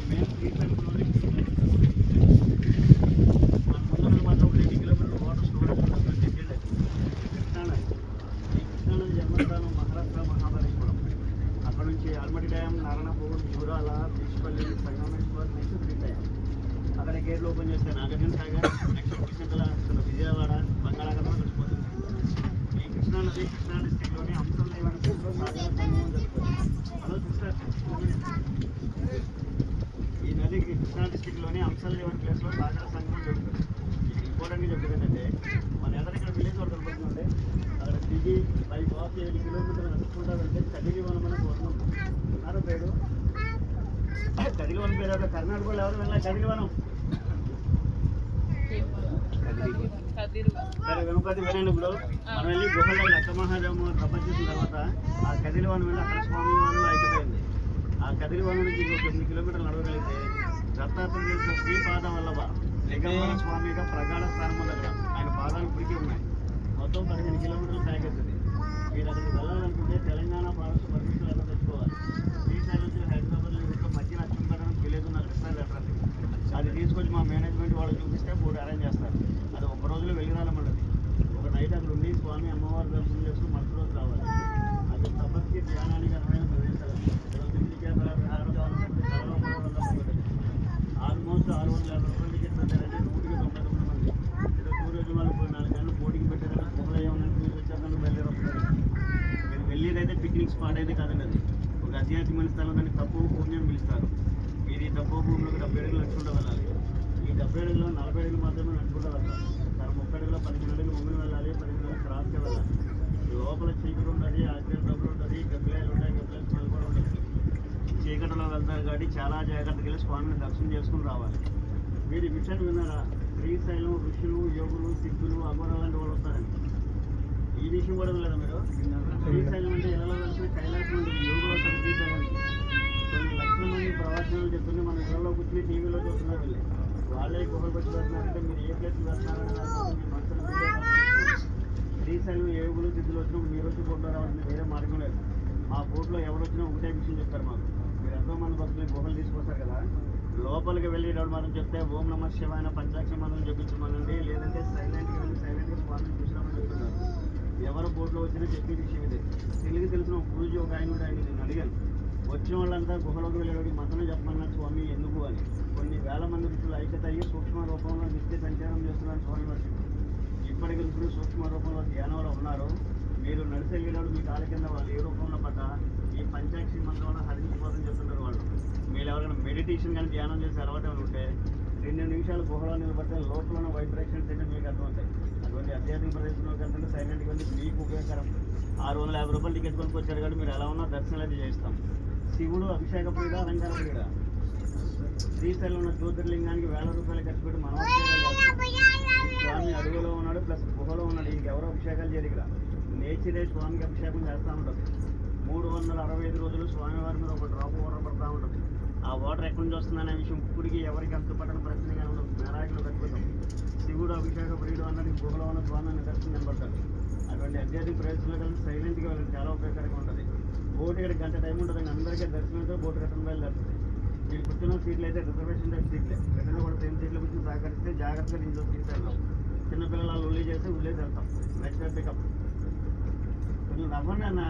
Main శ్రీశైలంలోని మన ముందు మాత్రం 2 కిలోమీటర్ల వాటర్ స్టోరేజ్ ఉంటుంది. కృష్ణానది, ఈ కృష్ణానది జన్మస్థానం మహారాష్ట్ర మహాబలేశ్వరం. అక్కడ నుంచి ఆల్మట్టి డ్యామ్, నారాయణపూర్, జూరాల, బీచ్పల్లి, సంగమేశ్వర్, నెక్స్ట్ శ్రీశైలం. అక్కడ గేట్లు ఓపెన్ చేస్తే నాగార్జున సాగర్, నెక్స్ట్ కృష్ణకళ, విజయవాడ, బంగాళాఖాతం కలిసిపోతుంది. ఈ కృష్ణానది కృష్ణా డిస్టిక్లోని అంశంలో సాగర సంగమం జరుగుతుంది. హలో సిస్టర్, ఈ నదికి కృష్ణా డిస్టిక్లోని అంశల్ లెవెన్ ప్లేస్లో సాగర సంగమం జరుగుతుంది. ఇంపార్టెంట్గా చెప్పేది ఏంటంటే మన ఎదురు ఇక్కడ విలేజ్ ఒకటి కనపడుతుందంటే అక్కడ దిగి 7 కిలోమీటర్లు నడుచుకుంటా వెళ్తే కదిలివనం అనే పూర్ణం ఉన్నారు పేరు. కదిలివనం పేరు ఎవరు కర్ణాటకలో ఎవరు వెళ్ళా కదిలివనం సరే వెనుకది వెళ్ళండి. ఇప్పుడు మనం వెళ్ళి గుహలో లక్షమహాదేవ తపస్సు చేసిన తర్వాత ఆ కదిలివనం వెళ్ళి అక్కడ స్వామి వనంలో అయిపోయింది. ఆ కదిలివనం నుంచి 9 కిలోమీటర్లు నడవగలిగితే దత్తాత్రేయ చేసిన శ్రీపాద వల్లభ లింగంబర స్వామిగా ప్రగాఢ స్థానం దగ్గర ఆయన పాదాలు ఇప్పటికీ ఉన్నాయి. మొత్తం 15 కిలోమీటర్లు ప్యాకేజ్ ఉంది. మీరు అక్కడికి వెళ్ళాలనుకుంటే తెలంగాణ ఫారెస్ట్ పర్మిషన్ ఎలా తెచ్చుకోవాలి. శ్రీశైలం నుంచి హైదరాబాద్ రూట్లో మధ్యన అచ్చంపేట విలేజ్ ఉన్న కృష్ణా లెటర్ అది తీసుకొచ్చి మా మేనేజ్మెంట్ వాళ్ళు చూపిస్తే బోర్డు అరేంజ్ చేస్తారు. అది ఒక రోజులో వెళ్ళి రాలమన్నది. ఒక నైట్ అక్కడ ఉండి స్వామి అమ్మవారి దర్శనం చేసుకుని మరుసటి రోజు రావాలి. అది తపస్కి ధ్యానానికి అనువైన ప్రదేశాలు. ఆల్మోస్ట్ 650 రూపాయల టికెట్ పెట్టారంటే 199 మంది. ఏదో టూరిజం వాళ్ళు 4 గంటలు బోర్డింగ్ పెట్టారంటే గుహలో ఏమన్నా చూసి వచ్చేదాన్ని బయలుదేరొస్తారు. మీరు వెళ్ళేదైతే పిక్నిక్ స్పాట్ అయితే కాదండి. అది ఒక ఆధ్యాత్మిక స్థలం, దాన్ని తక్కువ భూమి అని పిలుస్తారు. మీరు ఈ తక్కువ భూమిలోకి 70 అడుగులు నడుచుకుంటూ వెళ్ళాలి. ఈ 70 అడుగులో 40 అడుగులు మాత్రమే నడుచుకుంటూ వెళ్ళాలి. కానీ 30 అడుగులో 15 అడుగులు ముందు వెళ్ళాలి, 15 అడుగులు క్రాస్గా వెళ్ళాలి. లోపల చీకటి ఉంటుంది, ఆశ్చర్య డబ్బులు ఉంటుంది, గబ్బిలాయలు ఉంటాయి, గబ్బిలాయలు స్మెల్ కూడా ఉంటుంది. చీకటిలో వెళ్తారు కాబట్టి చాలా జాగ్రత్తగా వెళ్ళి స్వామిని దర్శనం చేసుకుని రావాలి. మీరు ఈ విషయం విన్నారా? శ్రీశైలం ఋషులు, యోగులు, సిద్ధులు, అఘోరాలు లాంటి వాళ్ళు వస్తారండి. ఈ విషయం కూడా వినలేదా మీరు? శ్రీశైలం అంటే ఎలా వెళ్తే కైలాసం ఉంటుంది, యోగులు వస్తారు శ్రీశైలానికి. కొన్ని లక్షల మంది ప్రవాసాలు చెప్తుంటే మన ఇళ్ళలో కూర్చుని టీవీలో చూస్తున్నారు. వెళ్ళి వాళ్ళే గుహలకు వచ్చి వెళ్తున్నారంటే మీరు ఏ ప్లేస్కి వెళ్తున్నారని మీ మనసులో శ్రీశైలం యోగులు, సిద్ధులు వచ్చినప్పుడు మీరు వచ్చి బోట్లో రావాల్సిన వేరే మార్గం లేదు. మా బోట్లో ఎవరు వచ్చినా ఒకటే విషయం చెప్తారు మాకు. మీరు ఎంతో మంది భక్తులు గుహలు తీసుకొస్తారు కదా, లోపలికి వెళ్ళేటప్పుడు మాత్రం చెప్తే ఓం నమః శివాయ పంచాక్షరి మంత్రం చెప్పించమనండి, లేదంటే సైలెంట్గా వెళ్ళి సైలెంట్గా స్వామిని చూసినామని చెప్తున్నారు. ఎవరు బోట్లో వచ్చినా చెప్పే విషయం ఇది. తెలిసిన గురూజీ ఒక ఆయన ఉంటే ఆయన నేను అడిగాను, వచ్చిన వాళ్ళంతా గుహలోకి వెళ్ళేవాడికి మంత్రం చెప్పమన్నారు స్వామి ఎందుకు అని. కొన్ని వేల మంది ఋషులు ఐక్యత అయ్యి సూక్ష్మ రూపంలో నిత్య సంచారం చేస్తున్నారు స్వామి వారికి. ఇప్పటికీ ఋషులు సూక్ష్మ రూపంలో ధ్యానంలో ఉన్నారు. మీరు నడిచెళ్ళేవాడు మీ కాళ్ళ కింద వాళ్ళు ఏ రూపంలో పడ్డా ఈ పంచాక్షరి మంత్రంలో హరించిపోదని చెప్తున్నారు వాళ్ళు. మీరు ఎవరైనా మెడిటేషన్ కానీ ధ్యానం చేసి అలవాటు ఉంటే 2 నిమిషాలు గుహలో నిలబడితే లోపల ఉన్న వైబ్రేషన్స్ అంటే మీకు అర్థమవుతాయి. అటువంటి ఆధ్యాత్మిక ప్రదేశంలోకి వెళ్తుంటే సైలెంట్గా వెళ్ళి మీకు ఉపయోగకరం. 650 రూపాయలు టికెట్ కొనుక్కొచ్చారు కాబట్టి మీరు ఎలా ఉన్నా దర్శనాలు అయితే చేస్తాం. శివుడు అభిషేక ప్రియుడా, అలంకార ప్రియుడా? శ్రీశైలం ఉన్న జ్యోతిర్లింగానికి వేల రూపాయలు ఖర్చు పెట్టి మనం స్వామి అడుగులో ఉన్నాడు ప్లస్ గుహలో ఉన్నాడు. ఇంకెవరో అభిషేకాలు చేయరు ఇక్కడ. నేచరే స్వామికి అభిషేకం చేస్తూ ఉంటుంది. 365 రోజులు స్వామివారి మీద ఒక డ్రాప్ వాటర్ పడుతూ ఉంటుంది. ఆ వాటర్ ఎక్కడి నుంచి వస్తుందనే విషయం ఇప్పటికీ ఎవరికి అంత పట్టణ ప్రశ్నగా ఉండదు. మేరాకులు కట్టుకుంటాం. శివుడు అభిషేక ప్రియుడు అన్నది గుహలో ఉన్న స్వామిని దర్శనం కనబడతాడు. అటువంటి ఆధ్యాత్మిక ప్రదేశంలో కలిసి సైలెంట్గా వెళ్ళి చాలా ఉపయోగకరంగా ఉంటుంది. బోట్ ఇక్కడ గంట టైం ఉంటుంది. అందరికీ దర్శనంతో బోట్ రిటర్న్ బయలుదేరుతుంది. మీరు కూర్చున్న సీట్లు అయితే రిజర్వేషన్ టైప్ సీట్లే. రిటర్న్ కూడా 10 సీట్లు కూర్చొని సహకరిస్తే జాగ్రత్తగా ఇంట్లో తీసుకెళ్తాం. చిన్నపిల్లలు ఉల్లి చేసి ఉల్లేసి వెళ్తాం. నెక్స్ట్ పికప్ కొంచెం నవ్వండి అన్న.